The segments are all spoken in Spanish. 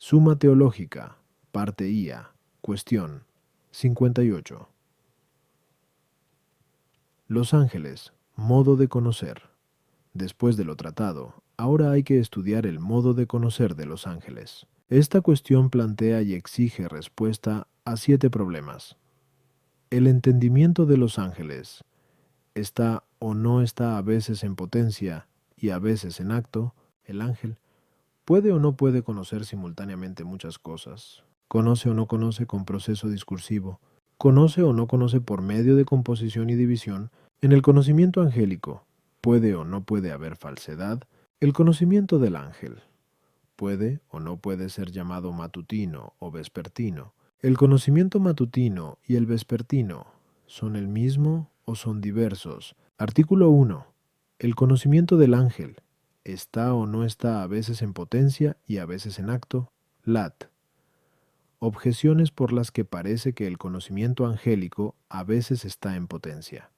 Suma teológica, parte IA, cuestión 58. Los ángeles, modo de conocer. Después de lo tratado, ahora hay que estudiar el modo de conocer de los ángeles. Esta cuestión plantea y exige respuesta a 7 problemas. El entendimiento de los ángeles está o no está a veces en potencia y a veces en acto. El ángel puede o no puede conocer simultáneamente muchas cosas. Conoce o no conoce con proceso discursivo. Conoce o no conoce por medio de composición y división. En el conocimiento angélico, puede o no puede haber falsedad. El conocimiento del ángel puede o no puede ser llamado matutino o vespertino. El conocimiento matutino y el vespertino son el mismo o son diversos. Artículo 1. El conocimiento del ángel está o no está a veces en potencia y a veces en acto. Lat. Objeciones por las que parece que el conocimiento angélico a veces está en potencia.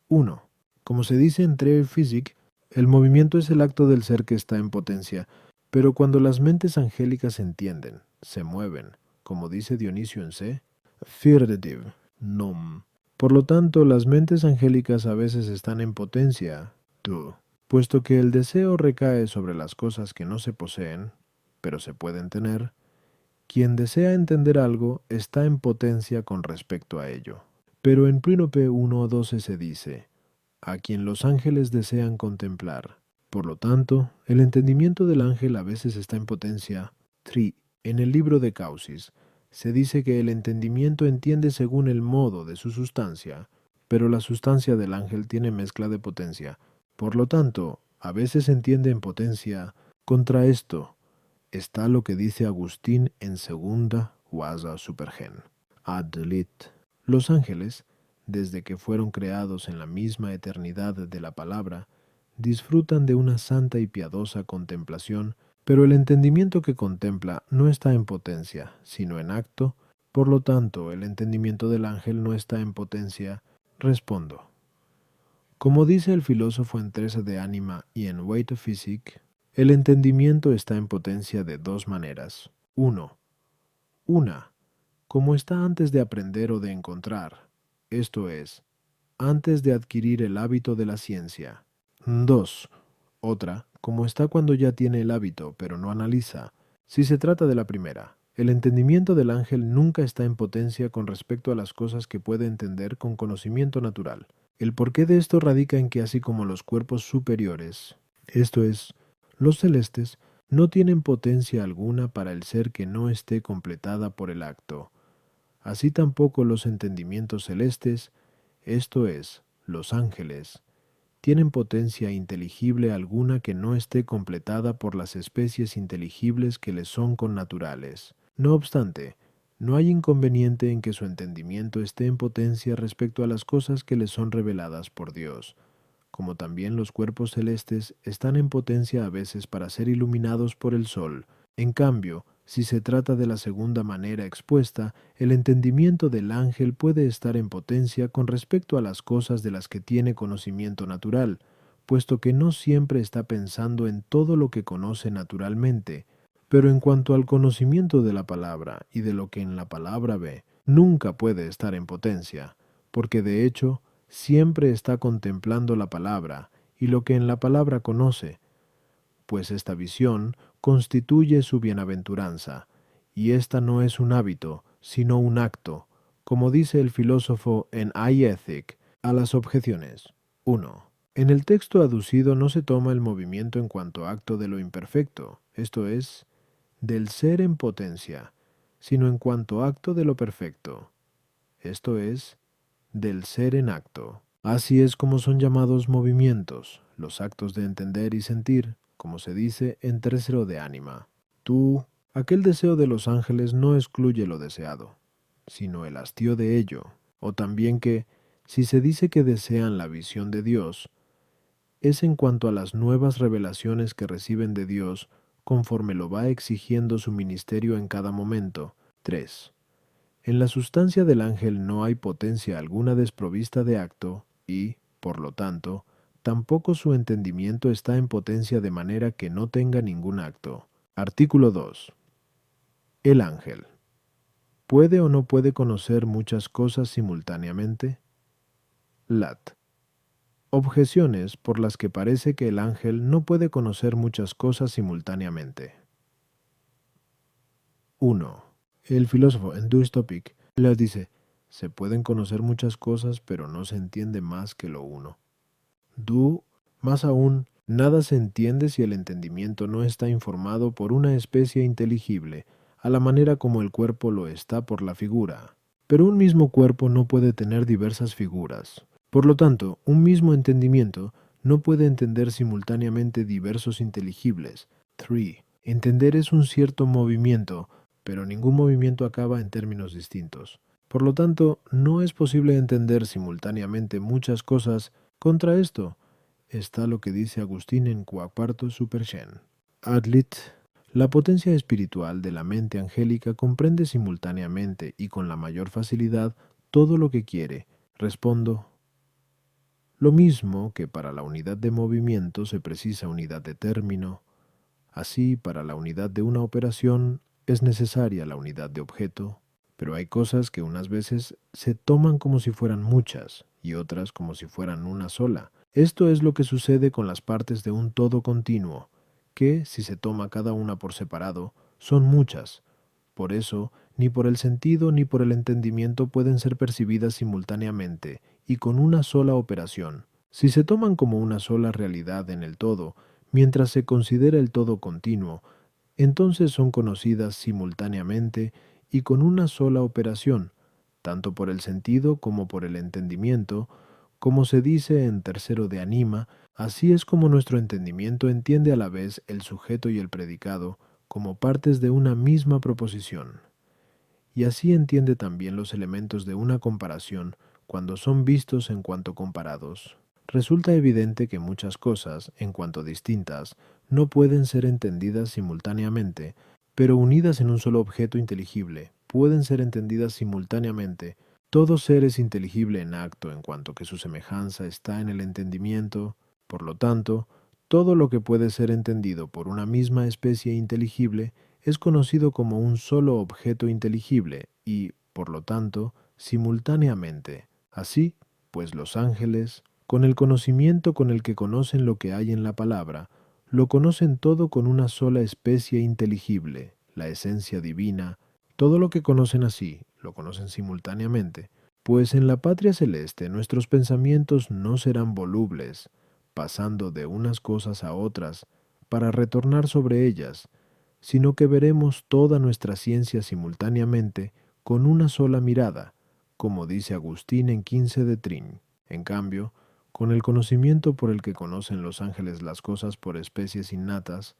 1. Como se dice en Treue Physik, el movimiento es el acto del ser que está en potencia, pero cuando las mentes angélicas entienden, se mueven, como dice Dionisio en C, Firdetiv, Num. Por lo tanto, las mentes angélicas a veces están en potencia, tu, puesto que el deseo recae sobre las cosas que no se poseen, pero se pueden tener. Quien desea entender algo está en potencia con respecto a ello. Pero en Prínope 1:12 se dice, a quien los ángeles desean contemplar. Por lo tanto, el entendimiento del ángel a veces está en potencia. Tri. En el libro de Causis, se dice que el entendimiento entiende según el modo de su sustancia, pero la sustancia del ángel tiene mezcla de potencia. Por lo tanto, a veces entiende en potencia. Contra esto está lo que dice Agustín en segunda Wasa Supergen. Ad lit. Los ángeles, desde que fueron creados en la misma eternidad de la palabra, disfrutan de una santa y piadosa contemplación, pero el entendimiento que contempla no está en potencia, sino en acto. Por lo tanto, el entendimiento del ángel no está en potencia. Respondo. Como dice el filósofo en Trece de Ánima y en Weight of Physic, el entendimiento está en potencia de 2 maneras. 1. Una, como está antes de aprender o de encontrar, esto es, antes de adquirir el hábito de la ciencia. 2. Otra, como está cuando ya tiene el hábito, pero no analiza. Si se trata de la primera, el entendimiento del ángel nunca está en potencia con respecto a las cosas que puede entender con conocimiento natural. El porqué de esto radica en que así como los cuerpos superiores, esto es, los celestes, no tienen potencia alguna para el ser que no esté completada por el acto, así tampoco los entendimientos celestes, esto es, los ángeles, tienen potencia inteligible alguna que no esté completada por las especies inteligibles que les son connaturales. No obstante, no hay inconveniente en que su entendimiento esté en potencia respecto a las cosas que les son reveladas por Dios, como también los cuerpos celestes están en potencia a veces para ser iluminados por el sol. En cambio, si se trata de la segunda manera expuesta, el entendimiento del ángel puede estar en potencia con respecto a las cosas de las que tiene conocimiento natural, puesto que no siempre está pensando en todo lo que conoce naturalmente, pero en cuanto al conocimiento de la palabra y de lo que en la palabra ve, nunca puede estar en potencia, porque de hecho, siempre está contemplando la palabra y lo que en la palabra conoce, pues esta visión constituye su bienaventuranza, y esta no es un hábito, sino un acto, como dice el filósofo en iEthic, a las objeciones. 1. En el texto aducido no se toma el movimiento en cuanto acto de lo imperfecto, esto es, del ser en potencia, sino en cuanto acto de lo perfecto, esto es, del ser en acto. Así es como son llamados movimientos, los actos de entender y sentir, como se dice en Tercero de Ánima. Tú, aquel deseo de los ángeles no excluye lo deseado, sino el hastío de ello, o también que, si se dice que desean la visión de Dios, es en cuanto a las nuevas revelaciones que reciben de Dios, conforme lo va exigiendo su ministerio en cada momento. 3. En la sustancia del ángel no hay potencia alguna desprovista de acto y, por lo tanto, tampoco su entendimiento está en potencia de manera que no tenga ningún acto. Artículo 2. El ángel. ¿Puede o no puede conocer muchas cosas simultáneamente? Lat. Objeciones por las que parece que el ángel no puede conocer muchas cosas simultáneamente. 1. El filósofo Endous Topic les dice, se pueden conocer muchas cosas, pero no se entiende más que lo uno. Más aún, nada se entiende si el entendimiento no está informado por una especie inteligible, a la manera como el cuerpo lo está por la figura. Pero un mismo cuerpo no puede tener diversas figuras. Por lo tanto, un mismo entendimiento no puede entender simultáneamente diversos inteligibles. 3. Entender es un cierto movimiento, pero ningún movimiento acaba en términos distintos. Por lo tanto, no es posible entender simultáneamente muchas cosas. Contra esto está lo que dice Agustín en Quaquarto Superchen. Adlit. La potencia espiritual de la mente angélica comprende simultáneamente y con la mayor facilidad todo lo que quiere. Respondo. Lo mismo que para la unidad de movimiento se precisa unidad de término, así para la unidad de una operación es necesaria la unidad de objeto, pero hay cosas que unas veces se toman como si fueran muchas y otras como si fueran una sola. Esto es lo que sucede con las partes de un todo continuo, que, si se toma cada una por separado, son muchas. Por eso, ni por el sentido ni por el entendimiento pueden ser percibidas simultáneamente y con una sola operación. Si se toman como una sola realidad en el todo, mientras se considera el todo continuo, entonces son conocidas simultáneamente y con una sola operación, tanto por el sentido como por el entendimiento, como se dice en tercero de Anima, así es como nuestro entendimiento entiende a la vez el sujeto y el predicado como partes de una misma proposición. Y así entiende también los elementos de una comparación cuando son vistos en cuanto comparados. Resulta evidente que muchas cosas, en cuanto distintas, no pueden ser entendidas simultáneamente, pero unidas en un solo objeto inteligible, pueden ser entendidas simultáneamente. Todo ser es inteligible en acto en cuanto que su semejanza está en el entendimiento. Por lo tanto, todo lo que puede ser entendido por una misma especie inteligible es conocido como un solo objeto inteligible y, por lo tanto, simultáneamente. Así, pues los ángeles, con el conocimiento con el que conocen lo que hay en la palabra, lo conocen todo con una sola especie inteligible, la esencia divina. Todo lo que conocen así, lo conocen simultáneamente, pues en la patria celeste nuestros pensamientos no serán volubles, pasando de unas cosas a otras, para retornar sobre ellas, sino que veremos toda nuestra ciencia simultáneamente con una sola mirada, como dice Agustín en 15 de Trin. En cambio, con el conocimiento por el que conocen los ángeles las cosas por especies innatas,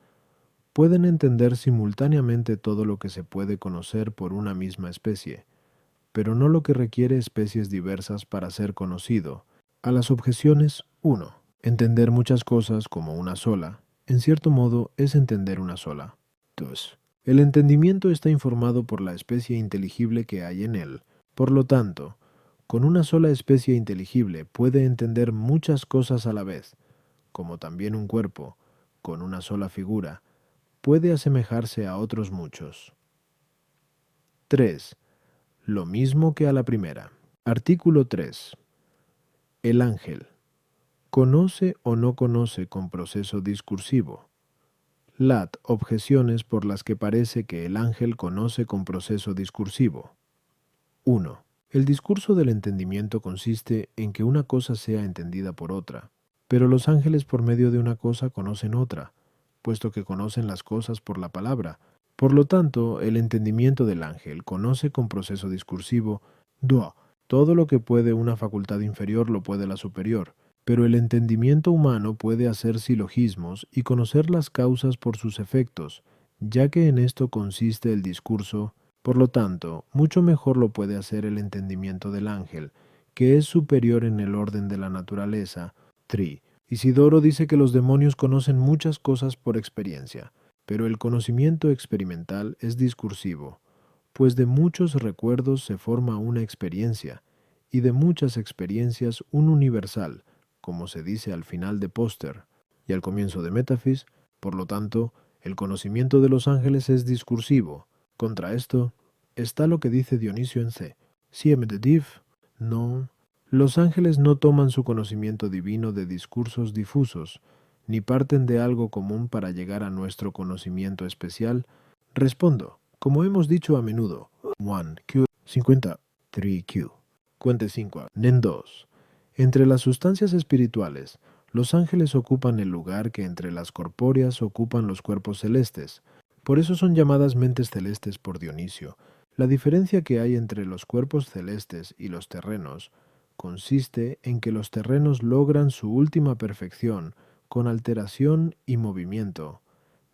pueden entender simultáneamente todo lo que se puede conocer por una misma especie, pero no lo que requiere especies diversas para ser conocido. A las objeciones 1. Entender muchas cosas como una sola, en cierto modo, es entender una sola. 2. El entendimiento está informado por la especie inteligible que hay en él. Por lo tanto, con una sola especie inteligible puede entender muchas cosas a la vez, como también un cuerpo, con una sola figura, puede asemejarse a otros muchos. 3. Lo mismo que a la primera. Artículo 3. El ángel. ¿Conoce o no conoce con proceso discursivo? Lat. Objeciones por las que parece que el ángel conoce con proceso discursivo. 1. El discurso del entendimiento consiste en que una cosa sea entendida por otra, pero los ángeles por medio de una cosa conocen otra, puesto que conocen las cosas por la palabra. Por lo tanto, el entendimiento del ángel conoce con proceso discursivo. 2. Todo lo que puede una facultad inferior lo puede la superior, pero el entendimiento humano puede hacer silogismos y conocer las causas por sus efectos, ya que en esto consiste el discurso. Por lo tanto, mucho mejor lo puede hacer el entendimiento del ángel, que es superior en el orden de la naturaleza. 3. Isidoro dice que los demonios conocen muchas cosas por experiencia, pero el conocimiento experimental es discursivo, pues de muchos recuerdos se forma una experiencia, y de muchas experiencias un universal, como se dice al final de Póster y al comienzo de Métafis. Por lo tanto, El conocimiento de los ángeles es discursivo. Contra esto está lo que dice Dionisio en C. Siempre div, no. Los ángeles no toman su conocimiento divino de discursos difusos, ni parten de algo común para llegar a nuestro conocimiento especial. Respondo, como hemos dicho a menudo, 1Q 50 3Q. Cuente 5. Nen 2. Entre las sustancias espirituales, los ángeles ocupan el lugar que entre las corpóreas ocupan los cuerpos celestes. Por eso son llamadas mentes celestes por Dionisio. La diferencia que hay entre los cuerpos celestes y los terrenos consiste en que los terrenos logran su última perfección con alteración y movimiento,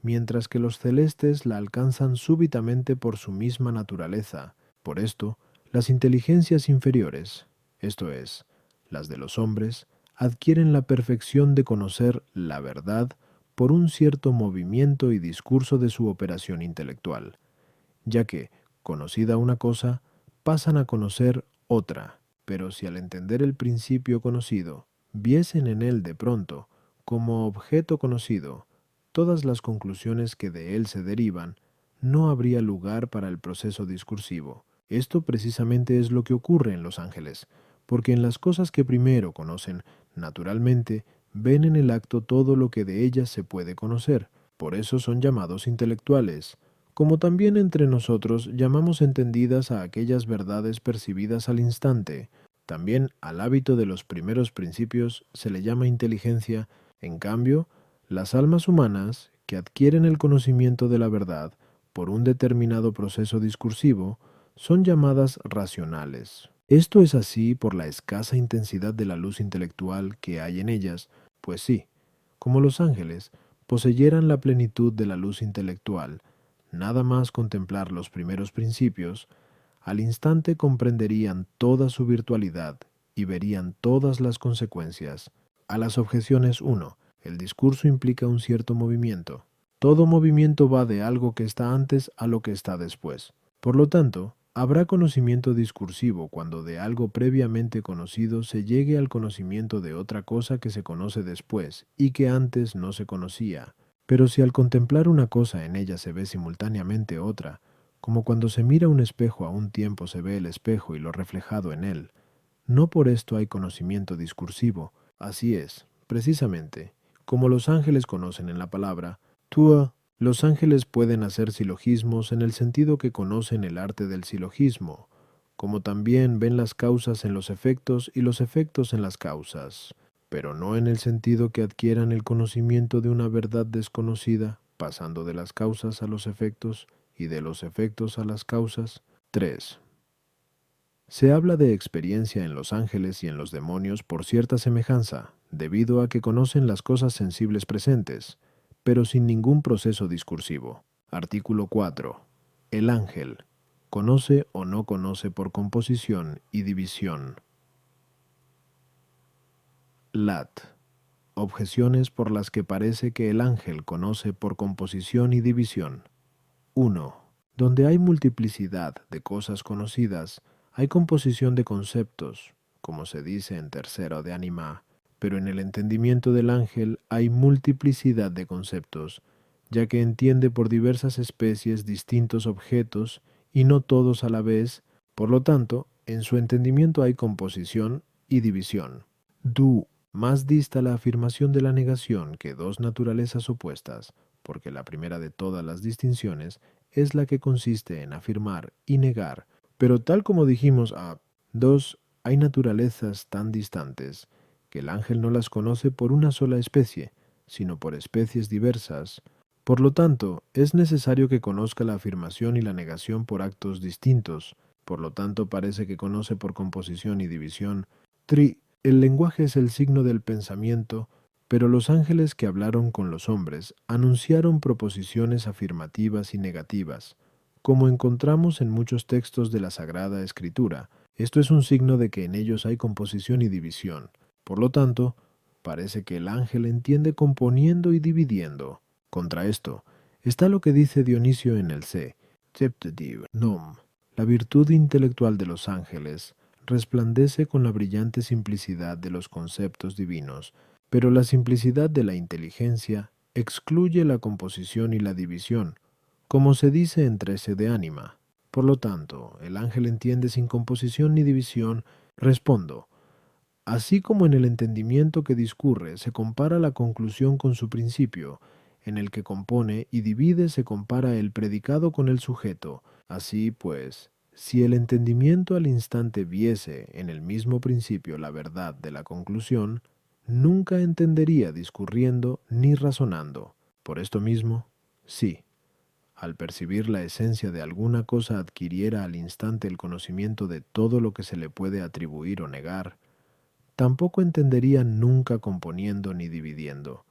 mientras que los celestes la alcanzan súbitamente por su misma naturaleza. Por esto, las inteligencias inferiores, esto es, las de los hombres, adquieren la perfección de conocer la verdad por un cierto movimiento y discurso de su operación intelectual, ya que, conocida una cosa, pasan a conocer otra. Pero si al entender el principio conocido, viesen en él de pronto, como objeto conocido, todas las conclusiones que de él se derivan, no habría lugar para el proceso discursivo. Esto precisamente es lo que ocurre en los ángeles, porque en las cosas que primero conocen, naturalmente, ven en el acto todo lo que de ellas se puede conocer. Por eso son llamados intelectuales, como también entre nosotros llamamos entendidas a aquellas verdades percibidas al instante. También al hábito de los primeros principios se le llama inteligencia. En cambio, las almas humanas, que adquieren el conocimiento de la verdad por un determinado proceso discursivo, son llamadas racionales. Esto es así por la escasa intensidad de la luz intelectual que hay en ellas, pues sí, como los ángeles poseyeran la plenitud de la luz intelectual, nada más contemplar los primeros principios, al instante comprenderían toda su virtualidad y verían todas las consecuencias. A las objeciones 1. El discurso implica un cierto movimiento. Todo movimiento va de algo que está antes a lo que está después. Por lo tanto, habrá conocimiento discursivo cuando de algo previamente conocido se llegue al conocimiento de otra cosa que se conoce después y que antes no se conocía. Pero si al contemplar una cosa en ella se ve simultáneamente otra, como cuando se mira un espejo a un tiempo se ve el espejo y lo reflejado en él, no por esto hay conocimiento discursivo. Así es, precisamente, como los ángeles conocen en la palabra, tua, los ángeles pueden hacer silogismos en el sentido que conocen el arte del silogismo, como también ven las causas en los efectos y los efectos en las causas, pero no en el sentido que adquieran el conocimiento de una verdad desconocida, pasando de las causas a los efectos y de los efectos a las causas. 3. Se habla de experiencia en los ángeles y en los demonios por cierta semejanza, debido a que conocen las cosas sensibles presentes, pero sin ningún proceso discursivo. Artículo 4. El ángel conoce o no conoce por composición y división. Lat. Objeciones por las que parece que el ángel conoce por composición y división. 1. Donde hay multiplicidad de cosas conocidas, hay composición de conceptos, como se dice en tercero de Anima, pero en el entendimiento del ángel hay multiplicidad de conceptos, ya que entiende por diversas especies distintos objetos y no todos a la vez, por lo tanto, en su entendimiento hay composición y división. Du. Más dista la afirmación de la negación que dos naturalezas opuestas, porque la primera de todas las distinciones es la que consiste en afirmar y negar, pero tal como dijimos a 2, hay naturalezas tan distantes que el ángel no las conoce por una sola especie, sino por especies diversas. Por lo tanto, es necesario que conozca la afirmación y la negación por actos distintos, por lo tanto parece que conoce por composición y división. El lenguaje es el signo del pensamiento, pero los ángeles que hablaron con los hombres anunciaron proposiciones afirmativas y negativas. Como encontramos en muchos textos de la Sagrada Escritura, esto es un signo de que en ellos hay composición y división. Por lo tanto, parece que el ángel entiende componiendo y dividiendo. Contra esto, está lo que dice Dionisio en el C. Septative Nom. La virtud intelectual de los ángeles resplandece con la brillante simplicidad de los conceptos divinos, pero la simplicidad de la inteligencia excluye la composición y la división, como se dice en 13 de ánima. Por lo tanto, el ángel entiende sin composición ni división. Respondo, así como en el entendimiento que discurre se compara la conclusión con su principio, en el que compone y divide se compara el predicado con el sujeto. Así pues, si el entendimiento al instante viese en el mismo principio la verdad de la conclusión, nunca entendería discurriendo ni razonando. Por esto mismo, sí, al percibir la esencia de alguna cosa adquiriera al instante el conocimiento de todo lo que se le puede atribuir o negar, tampoco entendería nunca componiendo ni dividiendo,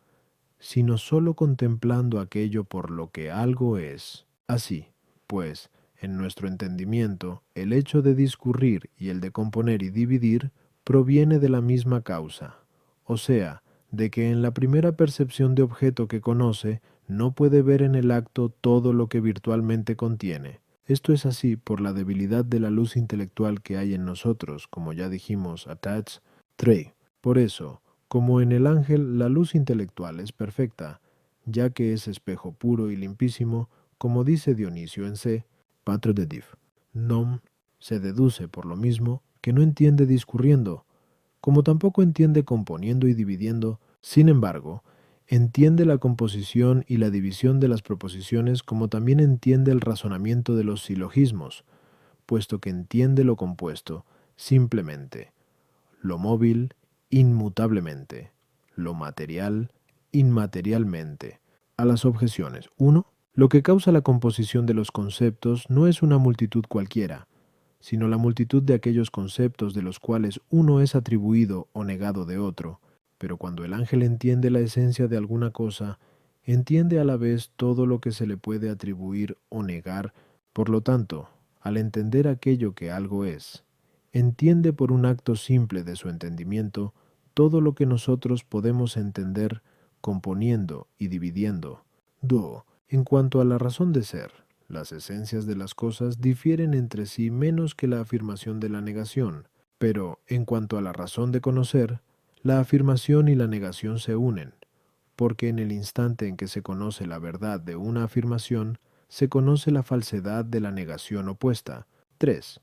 sino sólo contemplando aquello por lo que algo es. Así, pues, en nuestro entendimiento, el hecho de discurrir y el de componer y dividir proviene de la misma causa, o sea, de que en la primera percepción de objeto que conoce, no puede ver en el acto todo lo que virtualmente contiene. Esto es así por la debilidad de la luz intelectual que hay en nosotros, como ya dijimos, attach 3. Por eso, como en el ángel la luz intelectual es perfecta, ya que es espejo puro y limpísimo, como dice Dionisio en C, Patro de Div. Non se deduce por lo mismo que no entiende discurriendo, como tampoco entiende componiendo y dividiendo. Sin embargo, entiende la composición y la división de las proposiciones, como también entiende el razonamiento de los silogismos, puesto que entiende lo compuesto simplemente, lo móvil inmutablemente, lo material inmaterialmente. A las objeciones. 1. Lo que causa la composición de los conceptos no es una multitud cualquiera, sino la multitud de aquellos conceptos de los cuales uno es atribuido o negado de otro. Pero cuando el ángel entiende la esencia de alguna cosa, entiende a la vez todo lo que se le puede atribuir o negar. Por lo tanto, al entender aquello que algo es, entiende por un acto simple de su entendimiento todo lo que nosotros podemos entender componiendo y dividiendo. 2. En cuanto a la razón de ser, las esencias de las cosas difieren entre sí menos que la afirmación de la negación, pero en cuanto a la razón de conocer, la afirmación y la negación se unen, porque en el instante en que se conoce la verdad de una afirmación, se conoce la falsedad de la negación opuesta. 3.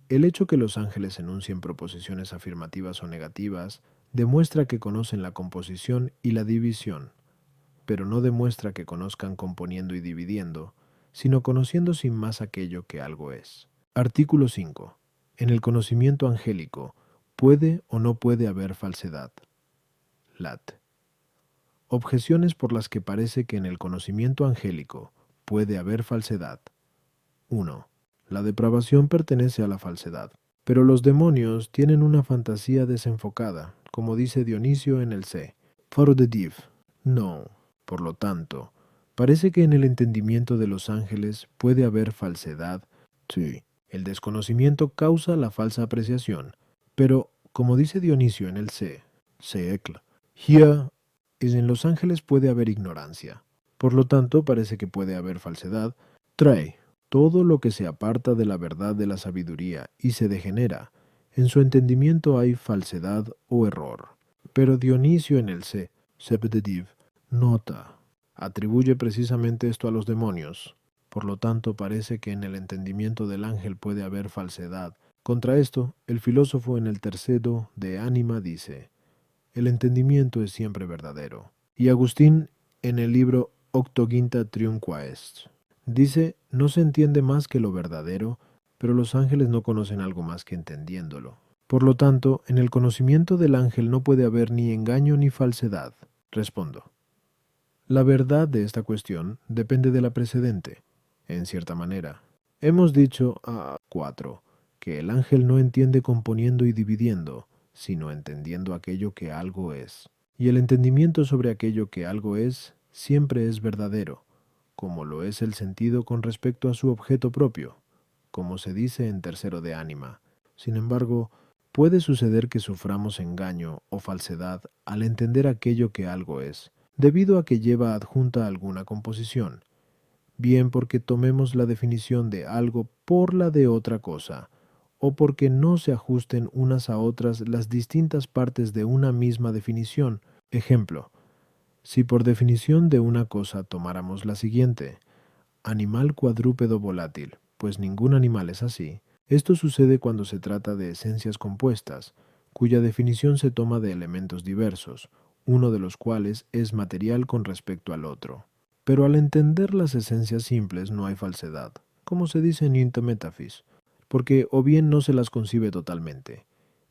El hecho que los ángeles enuncien proposiciones afirmativas o negativas demuestra que conocen la composición y la división, pero no demuestra que conozcan componiendo y dividiendo, sino conociendo sin más aquello que algo es. Artículo 5. En el conocimiento angélico, ¿puede o no puede haber falsedad? Lat. Objeciones por las que parece que en el conocimiento angélico puede haber falsedad. 1. La depravación pertenece a la falsedad, pero los demonios tienen una fantasía desenfocada, como dice Dionisio en el C. For the div. No. Por lo tanto, parece que en el entendimiento de los ángeles puede haber falsedad. Sí. El desconocimiento causa la falsa apreciación, pero, como dice Dionisio en el C. Seecl. Here es en los ángeles puede haber ignorancia. Por lo tanto, parece que puede haber falsedad. Trae. Todo lo que se aparta de la verdad de la sabiduría y se degenera, en su entendimiento hay falsedad o error. Pero Dionisio en el C. Septediv nota, atribuye precisamente esto a los demonios. Por lo tanto, parece que en el entendimiento del ángel puede haber falsedad. Contra esto, el filósofo en el tercero de ánima dice, el entendimiento es siempre verdadero. Y Agustín, en el libro Octoginta Triunquaest, dice, no se entiende más que lo verdadero, pero los ángeles no conocen algo más que entendiéndolo. Por lo tanto, en el conocimiento del ángel no puede haber ni engaño ni falsedad. Respondo. La verdad de esta cuestión depende de la precedente, en cierta manera. Hemos dicho a 4 que el ángel no entiende componiendo y dividiendo, sino entendiendo aquello que algo es. Y el entendimiento sobre aquello que algo es siempre es verdadero, como lo es el sentido con respecto a su objeto propio, como se dice en tercero de ánima. Sin embargo, puede suceder que suframos engaño o falsedad al entender aquello que algo es, debido a que lleva adjunta alguna composición, bien porque tomemos la definición de algo por la de otra cosa, o porque no se ajusten unas a otras las distintas partes de una misma definición. Ejemplo, Si por definición de una cosa tomáramos la siguiente: animal cuadrúpedo volátil, pues ningún animal es así. Esto sucede cuando se trata de esencias compuestas, cuya definición se toma de elementos diversos, uno de los cuales es material con respecto al otro. Pero al entender las esencias simples no hay falsedad, como se dice en Newton Metaphys, porque o bien no se las concibe totalmente,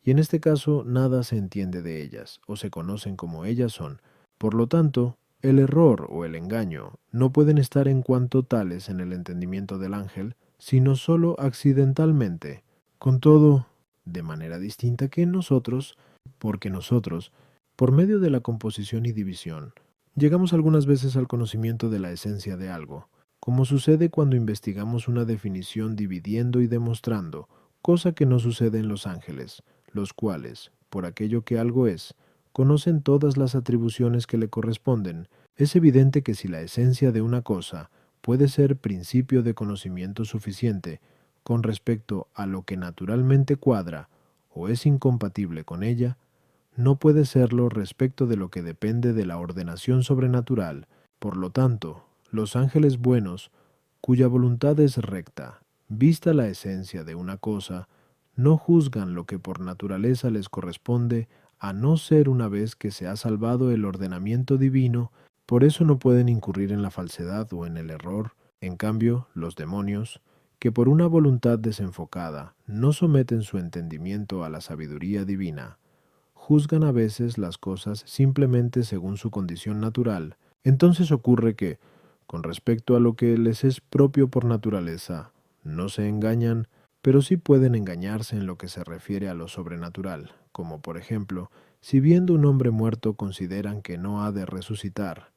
y en este caso nada se entiende de ellas, o se conocen como ellas son. Por lo tanto, el error o el engaño no pueden estar en cuanto tales en el entendimiento del ángel, sino sólo accidentalmente, con todo, de manera distinta que en nosotros, porque nosotros, por medio de la composición y división, llegamos algunas veces al conocimiento de la esencia de algo, como sucede cuando investigamos una definición dividiendo y demostrando, cosa que no sucede en los ángeles, los cuales, por aquello que algo es, conocen todas las atribuciones que le corresponden. Es evidente que si la esencia de una cosa puede ser principio de conocimiento suficiente con respecto a lo que naturalmente cuadra o es incompatible con ella, no puede serlo respecto de lo que depende de la ordenación sobrenatural. Por lo tanto, los ángeles buenos, cuya voluntad es recta, vista la esencia de una cosa, no juzgan lo que por naturaleza les corresponde, a no ser una vez que se ha salvado el ordenamiento divino. Por eso no pueden incurrir en la falsedad o en el error. En cambio, los demonios, que por una voluntad desenfocada no someten su entendimiento a la sabiduría divina, juzgan a veces las cosas simplemente según su condición natural. Entonces ocurre que, con respecto a lo que les es propio por naturaleza, no se engañan, pero sí pueden engañarse en lo que se refiere a lo sobrenatural, como por ejemplo, si viendo un hombre muerto consideran que no ha de resucitar,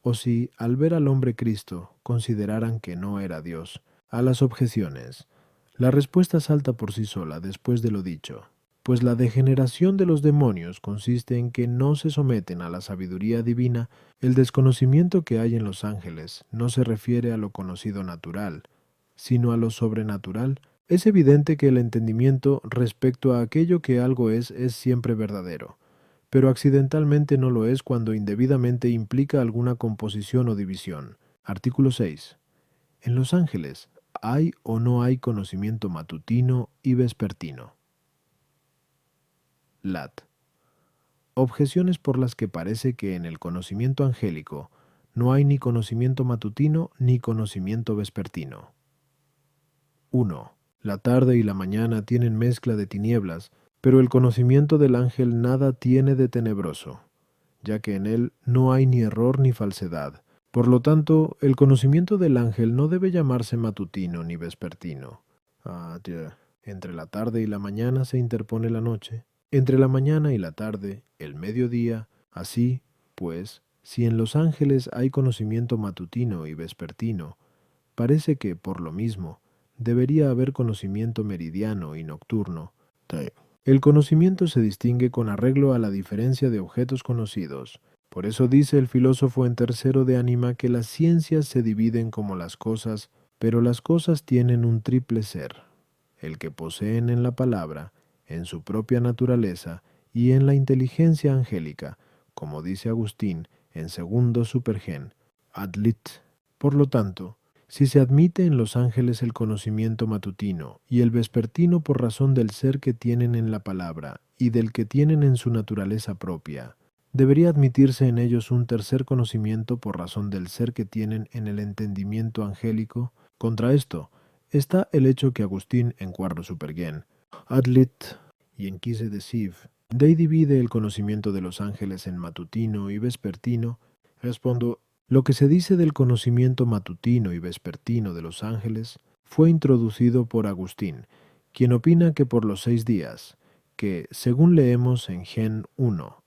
o si, al ver al hombre Cristo, consideraran que no era Dios. A las objeciones, la respuesta salta por sí sola después de lo dicho, pues la degeneración de los demonios consiste en que no se someten a la sabiduría divina. El desconocimiento que hay en los ángeles no se refiere a lo conocido natural, sino a lo sobrenatural. Es evidente que el entendimiento respecto a aquello que algo es siempre verdadero, pero accidentalmente no lo es cuando indebidamente implica alguna composición o división. Artículo 6. En los ángeles, ¿hay o no hay conocimiento matutino y vespertino? Lat. Objeciones por las que parece que en el conocimiento angélico no hay ni conocimiento matutino ni conocimiento vespertino. 1. La tarde y la mañana tienen mezcla de tinieblas, pero el conocimiento del ángel nada tiene de tenebroso, ya que en él no hay ni error ni falsedad. Por lo tanto, el conocimiento del ángel no debe llamarse matutino ni vespertino. Entre la tarde y la mañana se interpone la noche, entre la mañana y la tarde, el mediodía. Así, pues, si en los ángeles hay conocimiento matutino y vespertino, parece que, por lo mismo, debería haber conocimiento meridiano y nocturno. El conocimiento se distingue con arreglo a la diferencia de objetos conocidos. Por eso dice el filósofo en tercero de Ánima que las ciencias se dividen como las cosas, pero las cosas tienen un triple ser: el que poseen en la palabra, en su propia naturaleza y en la inteligencia angélica, como dice Agustín en segundo Supergen, ad lit. Por lo tanto, si se admite en los ángeles el conocimiento matutino y el vespertino por razón del ser que tienen en la palabra y del que tienen en su naturaleza propia, debería admitirse en ellos un tercer conocimiento por razón del ser que tienen en el entendimiento angélico. Contra esto está el hecho que Agustín en Quarto Supergen, ad lit, y en Quise de Siv, de divide el conocimiento de los ángeles en matutino y vespertino. Respondo: lo que se dice del conocimiento matutino y vespertino de los ángeles fue introducido por Agustín, quien opina que por los 6 días, que, según leemos en Gen 1,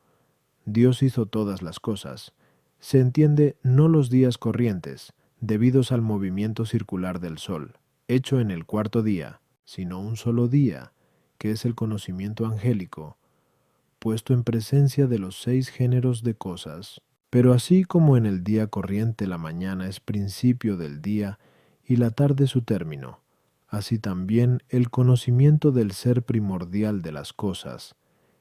Dios hizo todas las cosas, se entiende no los días corrientes, debidos al movimiento circular del Sol, hecho en el cuarto día, sino un solo día, que es el conocimiento angélico, puesto en presencia de los 6 géneros de cosas. Pero así como en el día corriente la mañana es principio del día y la tarde su término, así también el conocimiento del ser primordial de las cosas,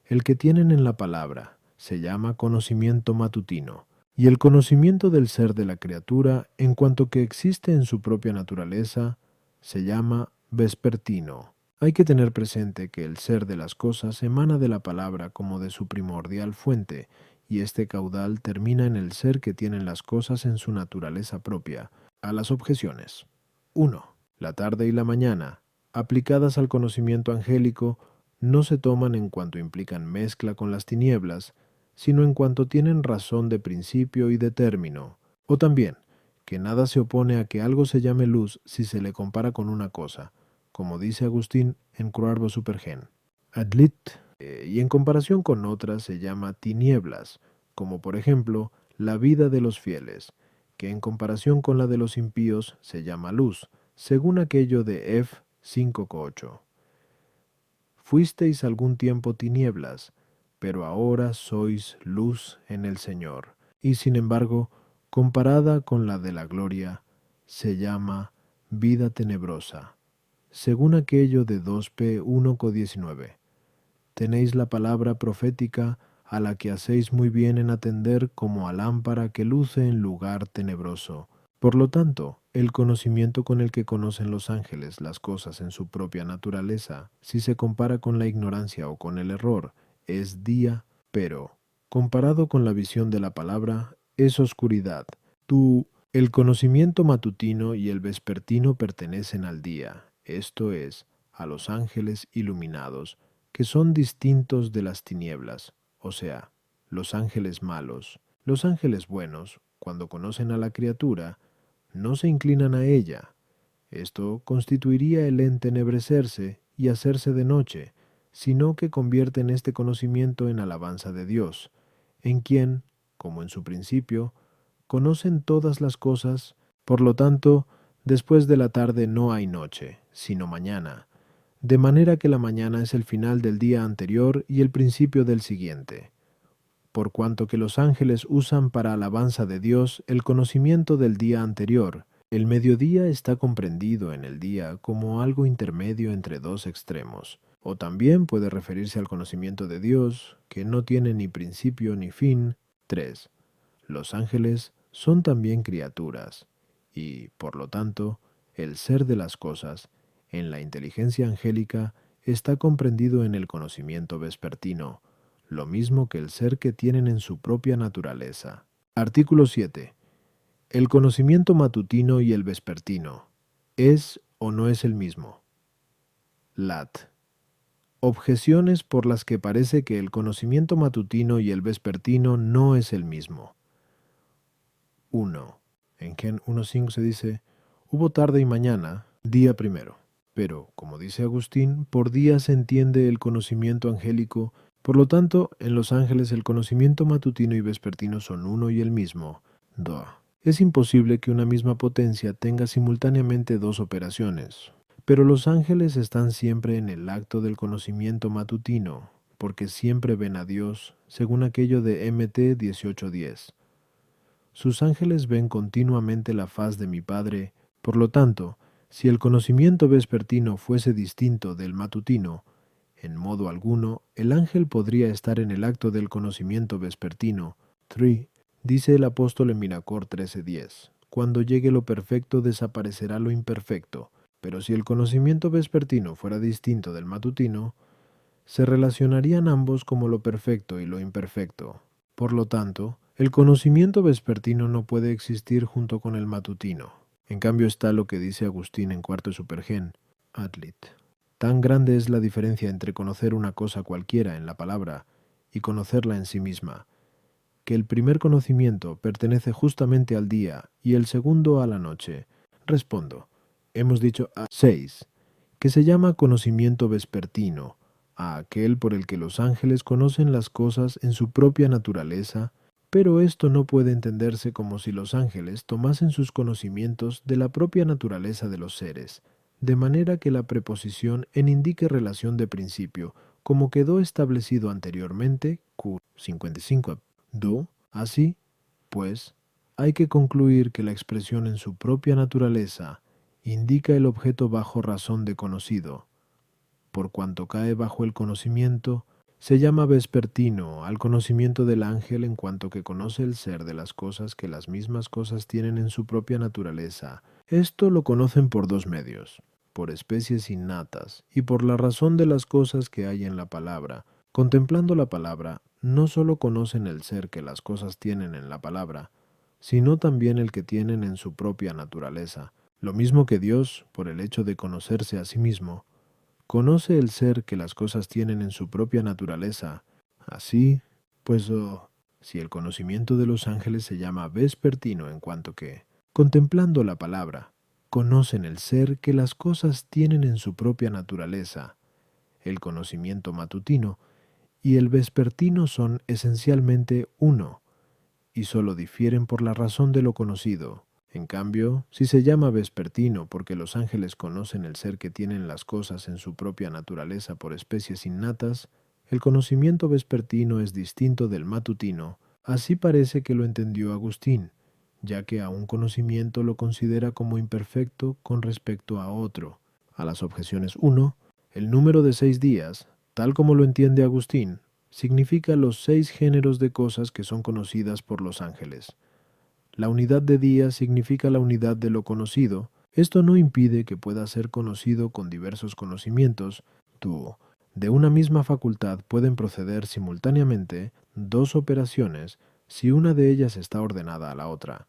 el que tienen en la palabra, se llama conocimiento matutino, Y el conocimiento del ser de la criatura, en cuanto que existe en su propia naturaleza, se llama vespertino. Hay que tener presente que el ser de las cosas emana de la palabra como de su primordial fuente, y este caudal termina en el ser que tienen las cosas en su naturaleza propia. A las objeciones. 1. La tarde y la mañana, aplicadas al conocimiento angélico, no se toman en cuanto implican mezcla con las tinieblas, sino en cuanto tienen razón de principio y de término, o también, que nada se opone a que algo se llame luz si se le compara con una cosa, como dice Agustín en Cuervo Supergen. Adlit, y en comparación con otras se llama tinieblas, como por ejemplo la vida de los fieles, que en comparación con la de los impíos se llama luz, según aquello de F 5:8. Fuisteis algún tiempo tinieblas, pero ahora sois luz en el Señor. Y sin embargo, comparada con la de la gloria, se llama vida tenebrosa, según aquello de 2P 1:19. Tenéis la palabra profética a la que hacéis muy bien en atender como a lámpara que luce en lugar tenebroso. Por lo tanto, el conocimiento con el que conocen los ángeles las cosas en su propia naturaleza, si se compara con la ignorancia o con el error, es día, pero, comparado con la visión de la palabra, es oscuridad. El conocimiento matutino y el vespertino pertenecen al día, esto es, a los ángeles iluminados, que son distintos de las tinieblas, o sea, los ángeles malos. Los ángeles buenos, cuando conocen a la criatura, no se inclinan a ella. Esto constituiría el entenebrecerse y hacerse de noche, sino que convierten este conocimiento en alabanza de Dios, en quien, como en su principio, conocen todas las cosas. Por lo tanto, después de la tarde no hay noche, sino mañana, de manera que la mañana es el final del día anterior y el principio del siguiente. Por cuanto que los ángeles usan para alabanza de Dios el conocimiento del día anterior, el mediodía está comprendido en el día como algo intermedio entre dos extremos, o también puede referirse al conocimiento de Dios, que no tiene ni principio ni fin. 3. Los ángeles son también criaturas, y, por lo tanto, el ser de las cosas, en la inteligencia angélica, está comprendido en el conocimiento vespertino, lo mismo que el ser que tienen en su propia naturaleza. Artículo 7. El conocimiento matutino y el vespertino, ¿es o no es el mismo? Lat. Objeciones por las que parece que el conocimiento matutino y el vespertino no es el mismo. 1. En Gen 1.5 se dice, hubo tarde y mañana, día primero. Pero, como dice Agustín, por día se entiende el conocimiento angélico. Por lo tanto, en los ángeles el conocimiento matutino y vespertino son uno y el mismo. 2. Es imposible que una misma potencia tenga simultáneamente dos operaciones. Pero los ángeles están siempre en el acto del conocimiento matutino, porque siempre ven a Dios, según aquello de MT 18:10. Sus ángeles ven continuamente la faz de mi Padre. Por lo tanto, si el conocimiento vespertino fuese distinto del matutino, en modo alguno, el ángel podría estar en el acto del conocimiento vespertino. 3. Dice el apóstol en Miracor 13:10. Cuando llegue lo perfecto desaparecerá lo imperfecto. Pero si el conocimiento vespertino fuera distinto del matutino, se relacionarían ambos como lo perfecto y lo imperfecto. Por lo tanto, el conocimiento vespertino no puede existir junto con el matutino. En cambio está lo que dice Agustín en Cuarto Supergen, Adlit. Tan grande es la diferencia entre conocer una cosa cualquiera en la palabra y conocerla en sí misma, que el primer conocimiento pertenece justamente al día y el segundo a la noche. Respondo, hemos dicho a 6, que se llama conocimiento vespertino, a aquel por el que los ángeles conocen las cosas en su propia naturaleza, pero esto no puede entenderse como si los ángeles tomasen sus conocimientos de la propia naturaleza de los seres, de manera que la preposición en indique relación de principio, como quedó establecido anteriormente, Q 55. Así, pues, hay que concluir que la expresión en su propia naturaleza indica el objeto bajo razón de conocido. Por cuanto cae bajo el conocimiento, Se llama vespertino al conocimiento del ángel en cuanto que conoce el ser de las cosas que las mismas cosas tienen en su propia naturaleza. Esto lo conocen por dos medios, por especies innatas y por la razón de las cosas que hay en la palabra. Contemplando la palabra, no solo conocen el ser que las cosas tienen en la palabra, sino también el que tienen en su propia naturaleza. Lo mismo que Dios, por el hecho de conocerse a sí mismo, conoce el ser que las cosas tienen en su propia naturaleza. Así, pues, si el conocimiento de los ángeles se llama vespertino en cuanto que, contemplando la palabra, conocen el ser que las cosas tienen en su propia naturaleza, el conocimiento matutino y el vespertino son esencialmente uno, y sólo difieren por la razón de lo conocido. En cambio, si se llama vespertino porque los ángeles conocen el ser que tienen las cosas en su propia naturaleza por especies innatas, el conocimiento vespertino es distinto del matutino. Así parece que lo entendió Agustín, ya que a un conocimiento lo considera como imperfecto con respecto a otro. A las objeciones 1, el número de 6 días, tal como lo entiende Agustín, significa los 6 géneros de cosas que son conocidas por los ángeles. La unidad de día significa la unidad de lo conocido. Esto no impide que pueda ser conocido con diversos conocimientos. De una misma facultad pueden proceder simultáneamente dos operaciones si una de ellas está ordenada a la otra.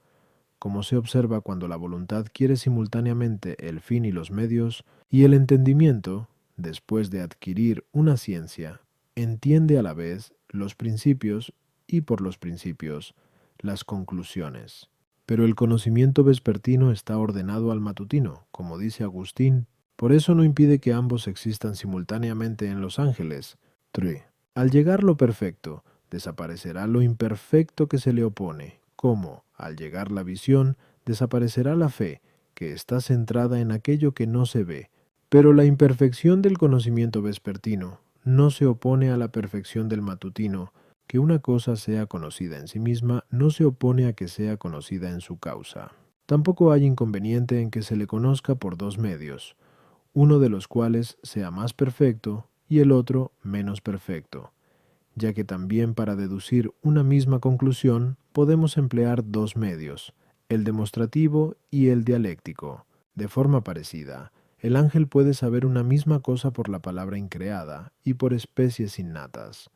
Como se observa cuando la voluntad quiere simultáneamente el fin y los medios, y el entendimiento, después de adquirir una ciencia, entiende a la vez los principios y por los principios las conclusiones. Pero el conocimiento vespertino está ordenado al matutino, como dice Agustín. Por eso no impide que ambos existan simultáneamente en los ángeles. 3. Al llegar lo perfecto, desaparecerá lo imperfecto que se le opone, como, al llegar la visión, desaparecerá la fe, que está centrada en aquello que no se ve. Pero la imperfección del conocimiento vespertino no se opone a la perfección del matutino. Que una cosa sea conocida en sí misma no se opone a que sea conocida en su causa. Tampoco hay inconveniente en que se le conozca por dos medios, uno de los cuales sea más perfecto y el otro menos perfecto, ya que también para deducir una misma conclusión podemos emplear dos medios, el demostrativo y el dialéctico. De forma parecida, el ángel puede saber una misma cosa por la palabra increada y por especies innatas.